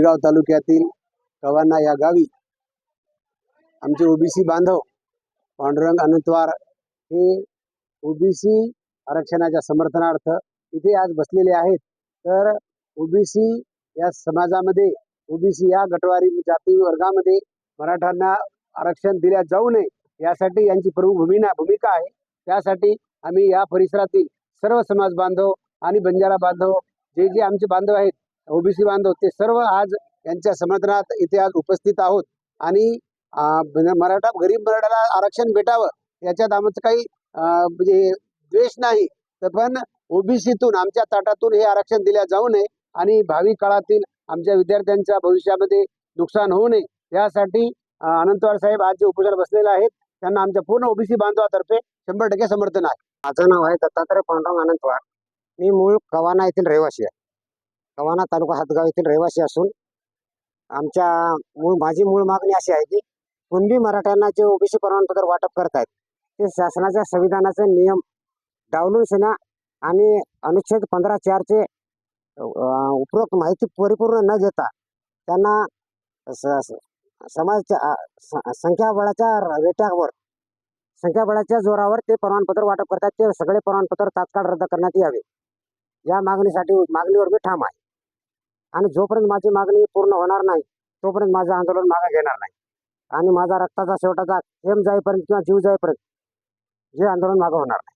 शेगाव तालुक्यातील कवाना या गावी आमचे ओबीसी बांधव पांडुरंग अनंतवार हे ओबीसी आरक्षणाच्या समर्थनार्थ इथे आज बसलेले आहेत। तर ओबीसी या समाजामध्ये ओबीसी या गटवारी जाती वर्गामध्ये मराठ्यांना आरक्षण दिल्या जाऊ नये यासाठी यांची प्रमुख भूमिका आहे। त्यासाठी आम्ही या परिसरातील सर्व समाज बांधव आणि बंजारा बांधव जे आमचे बांधव आहेत ओबीसी बांधव ते सर्व आज यांच्या समर्थनात इथे आज उपस्थित आहोत। आणि गरीब मराठाला आरक्षण भेटावं याच्यात आमचं काही म्हणजे द्वेष नाही, तर पण ओबीसीतून आमच्या ताटातून हे आरक्षण दिल्या जाऊ नये आणि भावी काळातील आमच्या विद्यार्थ्यांच्या भविष्यामध्ये नुकसान होऊ नये यासाठी अनंतवार साहेब आज जे उपोषण बसलेले आहेत त्यांना आमच्या पूर्ण ओबीसी बांधवातर्फे 100% समर्थन आहे। माझं नाव आहे दत्तात्रय पांडुरंग अनंतवार। मी मूळ कवाना येथील रहिवासी आहे। कवाना तालुका हातगाव येथील रहिवासी असून माझी मूळ मागणी अशी आहे की कुणबी मराठ्यांना जे ओबीसी प्रमाणपत्र वाटप करत आहेत ते शासनाच्या संविधानाचे नियम डावलून सेना आणि अनुच्छेद 15(4) चे उपरोक्त माहिती परिपूर्ण न घेता त्यांना समाजाच्या संख्याबळाच्या जोरावर ते प्रमाणपत्र वाटप करतात। ते सगळे प्रमाणपत्र तात्काळ रद्द करण्यात यावे या मागणीवर मी ठाम आहे। आणि जोपर्यंत माझी मागणी पूर्ण होणार नाही तोपर्यंत माझं आंदोलन मागे घेणार नाही आणि माझा रक्ताचा शेवटाचा थेंब जाईपर्यंत किंवा जीव जाईपर्यंत हे आंदोलन मागे होणार नाही।